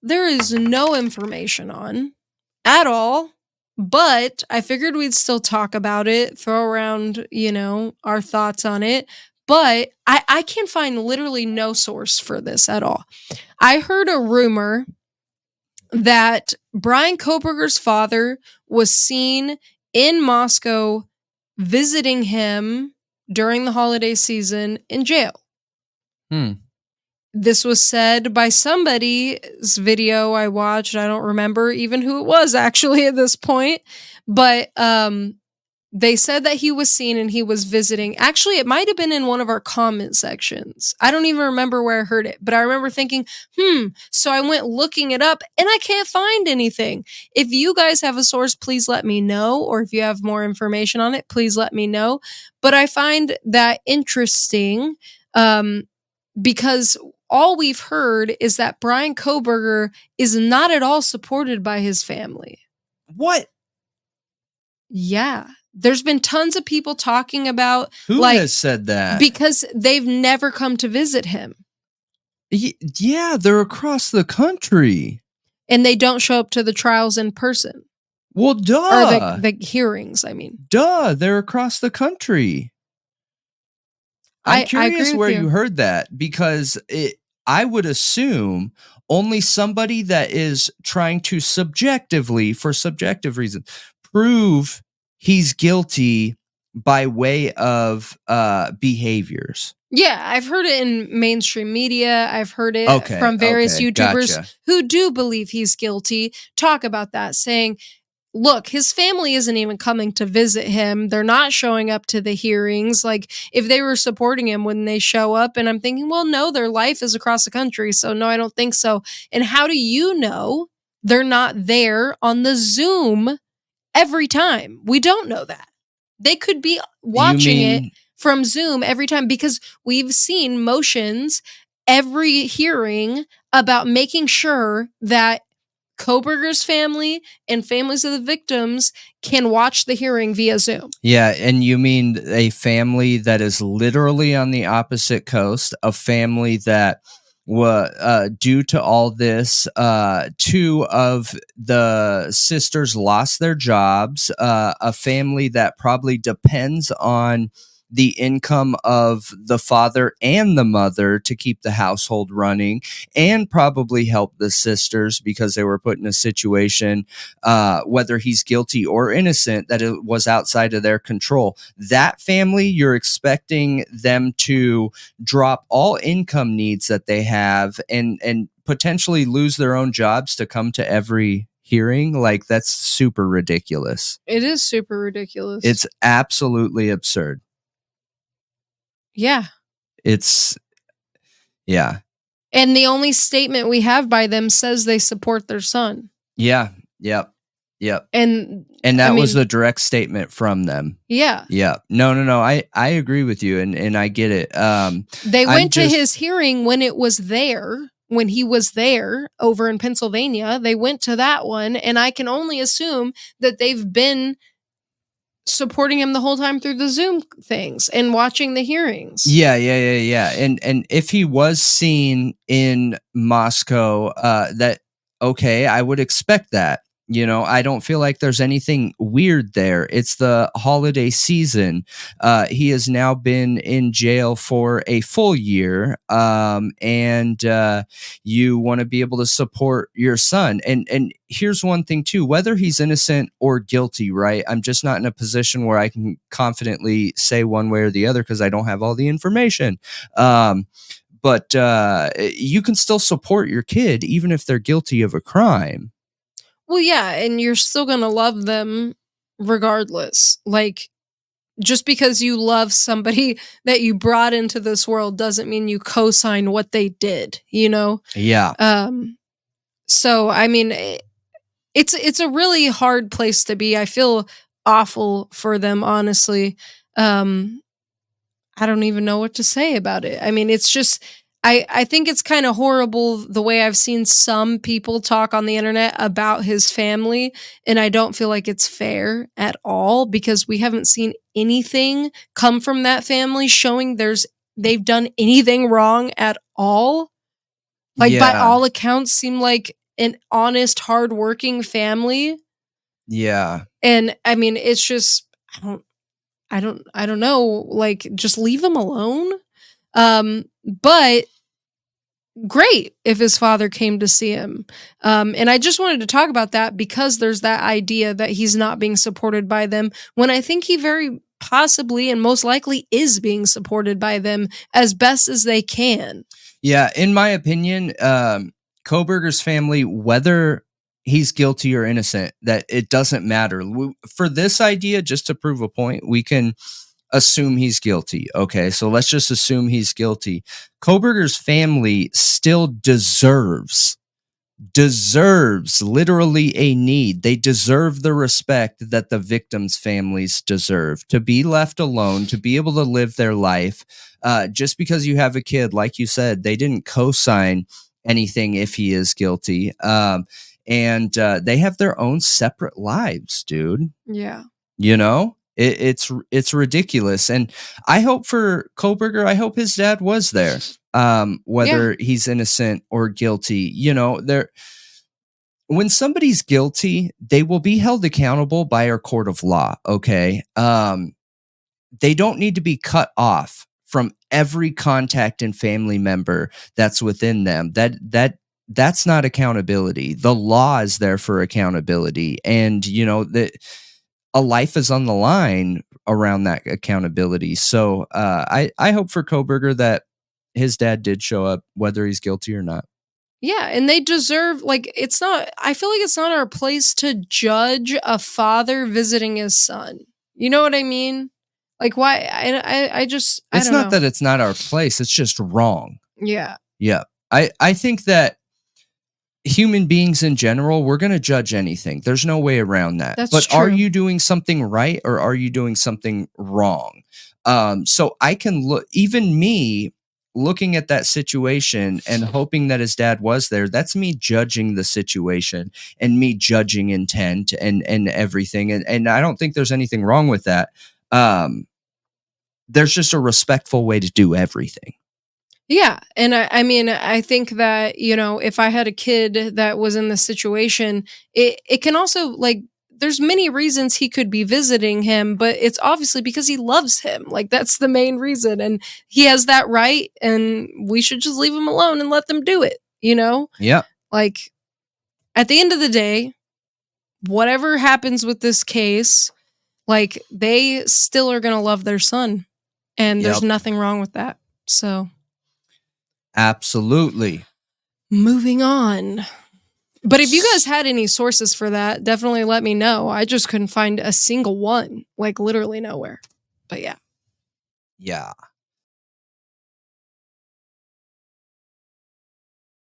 there is no information on at all, but I figured we'd still talk about it, throw around, our thoughts on it. But I can find literally no source for this at all. I heard a rumor that Bryan Kohberger's father was seen in Moscow visiting him during the holiday season in jail. This was said by somebody's video I watched. I don't remember even who it was actually at this point. But they said that he was seen and he was visiting. Actually, it might have been in one of our comment sections. I don't even remember where I heard it. But I remember thinking, So I went looking it up and I can't find anything. If you guys have a source, please let me know. Or if you have more information on it, please let me know. But I find that interesting because all we've heard is that Bryan Kohberger is not at all supported by his family. What? Yeah. There's been tons of people talking about... Who has said that? Because they've never come to visit him. Yeah, they're across the country. And they don't show up to the trials in person. Well, duh. Or the hearings, I mean. Duh, they're across the country. I'm curious where you heard that, because I would assume only somebody that is trying to subjectively, for subjective reasons, prove he's guilty by way of behaviors. Yeah, I've heard it in mainstream media. I've heard it from various YouTubers who do believe he's guilty talk about that, saying, look, his family isn't even coming to visit him. They're not showing up to the hearings. Like, if they were supporting him, wouldn't they show up? And I'm thinking, well, no, their life is across the country. So no, I don't think so. And how do you know they're not there on the Zoom every time? We don't know that. They could be watching it from Zoom every time, because we've seen motions every hearing about making sure that Kohberger's family and families of the victims can watch the hearing via Zoom. Yeah, and you mean a family that is literally on the opposite coast, a family that due to all this, two of the sisters lost their jobs, a family that probably depends on the income of the father and the mother to keep the household running, and probably help the sisters because they were put in a situation, whether he's guilty or innocent, that it was outside of their control. That family, you're expecting them to drop all income needs that they have and potentially lose their own jobs to come to every hearing? Like, that's super ridiculous. It is super ridiculous. It's absolutely absurd. Yeah. Yeah. And the only statement we have by them says they support their son. Yeah. Yep. And that was the direct statement from them. Yeah. Yeah. No. I agree with you, and I get it. They went to his hearing when he was there over in Pennsylvania. They went to that one, and I can only assume that they've been supporting him the whole time through the Zoom things and watching the hearings. Yeah. And if he was seen in Moscow, I would expect that. I don't feel like there's anything weird there. It's the holiday season. He has now been in jail for a full year, and you want to be able to support your son. And here's one thing too: whether he's innocent or guilty, right? I'm just not in a position where I can confidently say one way or the other because I don't have all the information. But you can still support your kid even if they're guilty of a crime. Well, yeah, and you're still going to love them regardless. Like, just because you love somebody that you brought into this world doesn't mean you co-sign what they did, Yeah. So, I mean, it's a really hard place to be. I feel awful for them, honestly. I don't even know what to say about it. I mean, it's just... I think it's kind of horrible the way I've seen some people talk on the internet about his family, and I don't feel like it's fair at all, because we haven't seen anything come from that family showing they've done anything wrong at all. Like, by all accounts, seem like an honest, hardworking family. Yeah. And I mean, it's just, I don't know, like, just leave him alone. But great if his father came to see him. And I just wanted to talk about that because there's that idea that he's not being supported by them, when I think he very possibly and most likely is being supported by them as best as they can. Yeah, in my opinion, Kohberger's family, whether he's guilty or innocent, that it doesn't matter. For this idea, just to prove a point, we can assume he's guilty. Okay, so let's just assume he's guilty. Kohberger's family still deserves literally a need. They deserve the respect that the victims' families deserve, to be left alone, to be able to live their life. Just because you have a kid, like you said, they didn't co-sign anything if he is guilty. And they have their own separate lives, dude. Yeah. You know? It's ridiculous. And I hope for Kohberger, I hope his dad was there. Whether he's innocent or guilty, you know, when somebody's guilty, they will be held accountable by our court of law. Okay. They don't need to be cut off from every contact and family member that's within them. That's not accountability. The law is there for accountability. And, you know, a life is on the line around that accountability. So I hope for Kohberger that his dad did show up, whether he's guilty or not. Yeah, and they deserve, like, it's not, I feel like it's not our place to judge a father visiting his son. You know what I mean? Like, why? I just, I don't know. It's not that it's not our place. It's just wrong. Yeah. Yeah. I think that human beings in general, we're going to judge anything. There's no way around that. That's but true. Are you doing something right or are you doing something wrong? So I can look, even me looking at that situation and hoping that his dad was there, that's me judging the situation and me judging intent and everything. And I don't think there's anything wrong with that. There's just a respectful way to do everything. Yeah. And I mean, I think that, you know, if I had a kid that was in this situation, it can also, like, there's many reasons he could be visiting him, but it's obviously because he loves him. Like, that's the main reason. And he has that right. And we should just leave him alone and let them do it, you know? Yeah. Like, at the end of the day, whatever happens with this case, like, they still are going to love their son. And there's nothing wrong with that. So. Absolutely. Moving on. But if you guys had any sources for that, definitely let me know. I just couldn't find a single one, like literally nowhere. But yeah. Yeah.